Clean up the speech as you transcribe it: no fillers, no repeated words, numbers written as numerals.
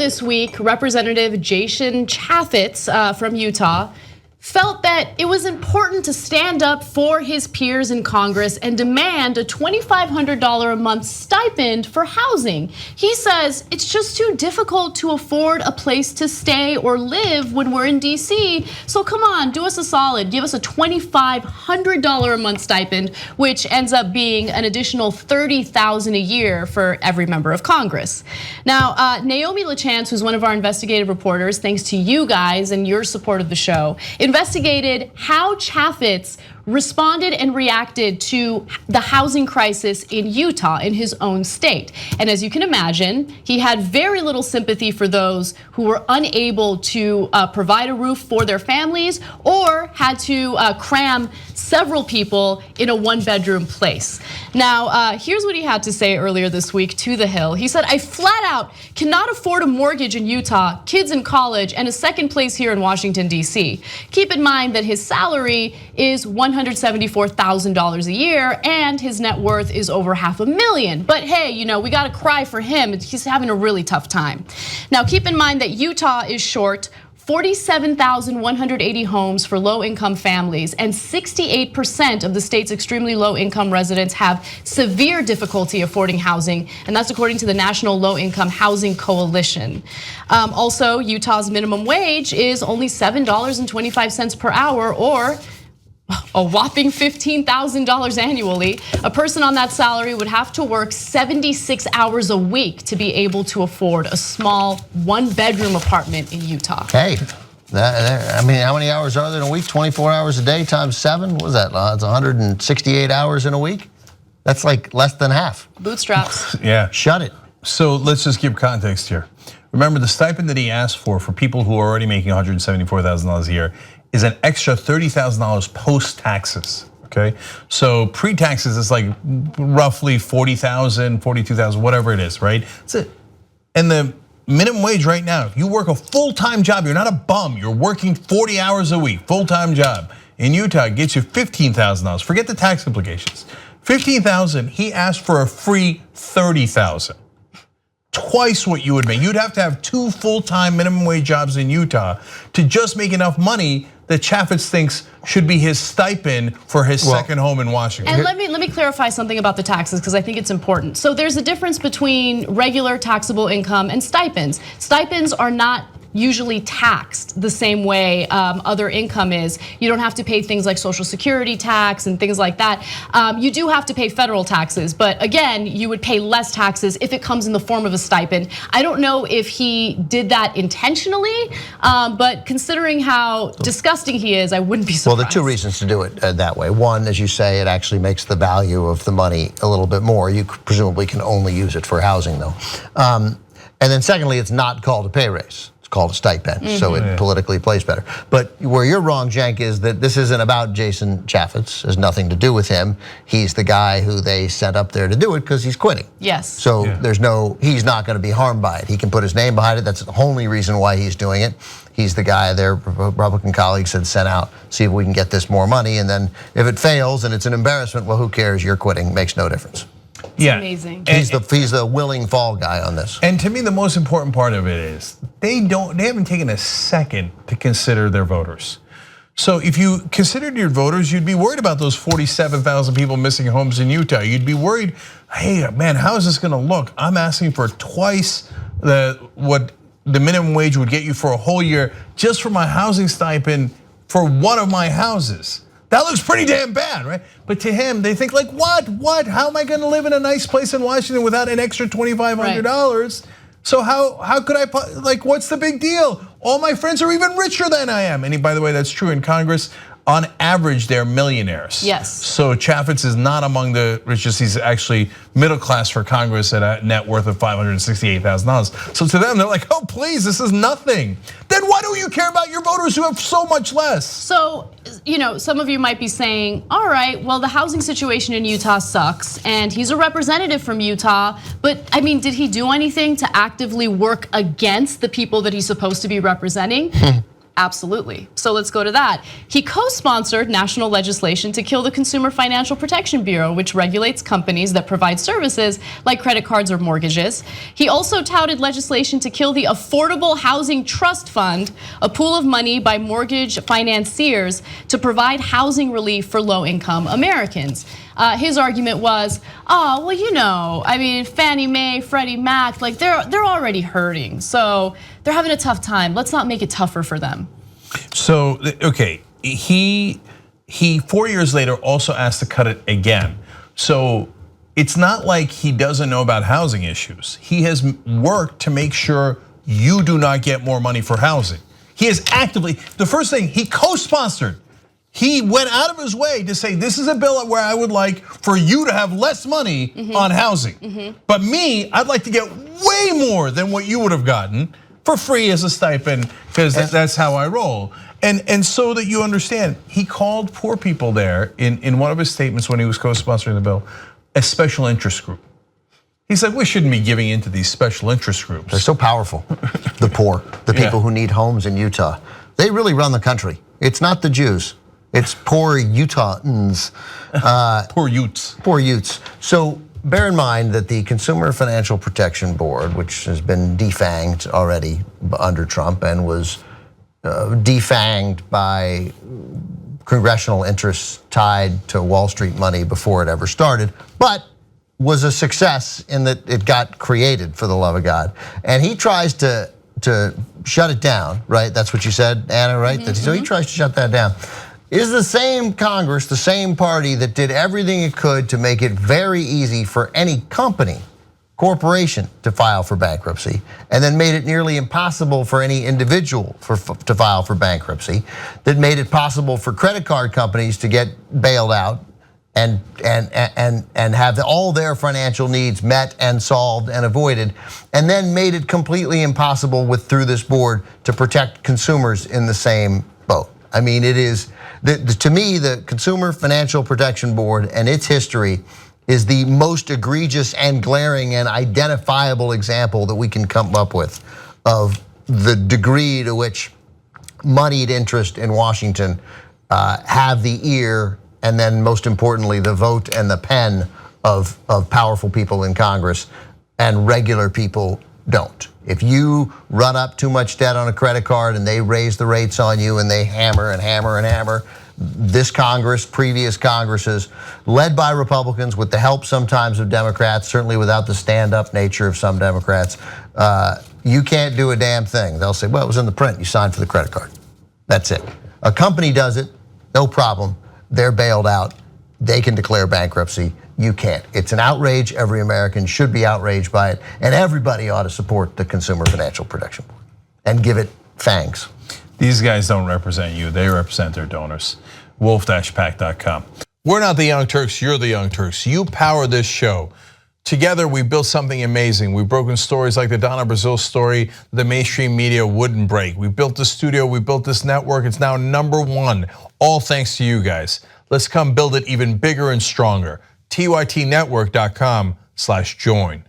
this week, Representative Chaffetz from Utah felt that it was important to stand up for his peers in Congress and demand a $2,500 a month stipend for housing. He says it's just too difficult to afford a place to stay or live when we're in DC. So come on, do us a solid, give us a $2,500 a month stipend, which ends up being an additional $30,000 a year for every member of Congress. Now, Naomi LaChance, who's one of our investigative reporters, thanks to you guys and your support of the show, investigated how Chaffetz responded and reacted to the housing crisis in Utah, in his own state. And as you can imagine, he had very little sympathy for those who were unable to provide a roof for their families or had to cram several people in a one-bedroom place. Now, here's what he had to say earlier this week to The Hill. He said, "I flat out cannot afford a mortgage in Utah, kids in college, and a second place here in Washington, DC. Keep in mind that his salary is $174,000 a year and his net worth is over $500,000. But hey, we gotta cry for him. He's having a really tough time." Now, keep in mind that Utah is short 47,180 homes for low-income families, and 68% of the state's extremely low-income residents have severe difficulty affording housing, and that's according to the National Low-Income Housing Coalition. Also, Utah's minimum wage is only $7.25 per hour, or a whopping $15,000 annually. A person on that salary would have to work 76 hours a week to be able to afford a small one-bedroom apartment in Utah. Hey, I mean, how many hours are there in a week? 24 hours a day times 7? What was that? It's 168 hours in a week? That's like less than half. Bootstraps. Yeah. Shut it. So let's just give context here. Remember, the stipend that he asked for people who are already making $174,000 a year is an extra $30,000 post-taxes, okay? So pre-taxes is like roughly 40,000, 42,000, whatever it is, right? That's it. And the minimum wage right now, if you work a full-time job, you're not a bum, you're working 40 hours a week, full-time job. In Utah, it gets you $15,000. Forget the tax implications. $15,000, he asked for a free $30,000. Twice what you would make. You'd have to have 2 full-time minimum wage jobs in Utah to just make enough money that Chaffetz thinks should be his stipend for his second home in Washington. And let me clarify something about the taxes, because I think it's important. So there's a difference between regular taxable income and stipends. Stipends are not usually taxed the same way other income is. You don't have to pay things like Social Security tax and things like that. You do have to pay federal taxes, but again, you would pay less taxes if it comes in the form of a stipend. I don't know if he did that intentionally, but considering how disgusting he is, I wouldn't be surprised. Well, there are 2 reasons to do it that way. One, as you say, it actually makes the value of the money a little bit more. You presumably can only use it for housing, though. And then secondly, it's not called a pay raise. It's called a stipend, so it politically plays better. But where you're wrong, Cenk, is that this isn't about Jason Chaffetz. It has nothing to do with him. He's the guy who they sent up there to do it because he's quitting. Yes. So he's not going to be harmed by it. He can put his name behind it. That's the only reason why he's doing it. He's the guy their Republican colleagues had sent out, see if we can get this more money. And then if it fails and it's an embarrassment, well, who cares? You're quitting, makes no difference. It's amazing. He's the willing fall guy on this. And to me, the most important part of it is they haven't taken a second to consider their voters. So if you considered your voters, you'd be worried about those 47,000 people missing homes in Utah. You'd be worried, hey man, how is this gonna look? I'm asking for twice what the minimum wage would get you for a whole year just for my housing stipend for one of my houses. That looks pretty damn bad, right? But to him, they think like, what? How am I gonna live in a nice place in Washington without an extra $2,500? So how could I, like, what's the big deal? All my friends are even richer than I am. And by the way, that's true in Congress. On average, they're millionaires. Yes. So Chaffetz is not among the richest. He's actually middle class for Congress at a net worth of $568,000. So to them, they're like, oh, please, this is nothing. Then why don't you care about your voters who have so much less? So, some of you might be saying, all right, well, the housing situation in Utah sucks, and he's a representative from Utah, but I mean, did he do anything to actively work against the people that he's supposed to be representing? Absolutely. So let's go to that. He co-sponsored national legislation to kill the Consumer Financial Protection Bureau, which regulates companies that provide services like credit cards or mortgages. He also touted legislation to kill the Affordable Housing Trust Fund, a pool of money by mortgage financiers to provide housing relief for low-income Americans. His argument was, oh, well, you know, I mean, Fannie Mae, Freddie Mac, like they're already hurting, so they're having a tough time. Let's not make it tougher for them. So, okay, he 4 years later also asked to cut it again. So it's not like he doesn't know about housing issues. He has worked to make sure you do not get more money for housing. He is actively, the first thing, he co-sponsored. He went out of his way to say, this is a bill where I would like for you to have less money on housing. But me, I'd like to get way more than what you would have gotten for free as a stipend, because that's how I roll. And so that you understand, he called poor people there in one of his statements when he was co-sponsoring the bill, a special interest group. He said, we shouldn't be giving into these special interest groups. They're so powerful, the poor, the people who need homes in Utah. They really run the country. It's not the Jews. It's poor Utahns. Poor Utes. Poor Utes. So bear in mind that the Consumer Financial Protection Board, which has been defanged already under Trump and was defanged by congressional interests tied to Wall Street money before it ever started, but was a success in that it got created, for the love of God. And he tries to shut it down, right? That's what you said, Anna, right? So he tries to shut that down. Is the same Congress, the same party that did everything it could to make it very easy for any company, corporation to file for bankruptcy, and then made it nearly impossible for any individual to file for bankruptcy, that made it possible for credit card companies to get bailed out and have all their financial needs met and solved and avoided, and then made it completely impossible through this board to protect consumers in the same boat. I mean, it is, to me, the Consumer Financial Protection Board and its history is the most egregious and glaring and identifiable example that we can come up with of the degree to which moneyed interest in Washington have the ear and then most importantly the vote and the pen of powerful people in Congress, and regular people don't. If you run up too much debt on a credit card and they raise the rates on you and they hammer and hammer and hammer, this Congress, previous Congresses, led by Republicans with the help sometimes of Democrats, certainly without the stand-up nature of some Democrats, you can't do a damn thing. They'll say, well, it was in the print, you signed for the credit card. That's it. A company does it, no problem. They're bailed out, they can declare bankruptcy, you can't. It's an outrage, every American should be outraged by it, and everybody ought to support the Consumer Financial Protection Board and give it fangs. These guys don't represent you, they represent their donors. Wolf-pack.com. We're not the Young Turks, you're the Young Turks. You power this show. Together we built something amazing. We've broken stories like the Donna Brazile story the mainstream media wouldn't break. We built the studio, we built this network, it's now #1, all thanks to you guys. Let's come build it even bigger and stronger. TYTnetwork.com/join.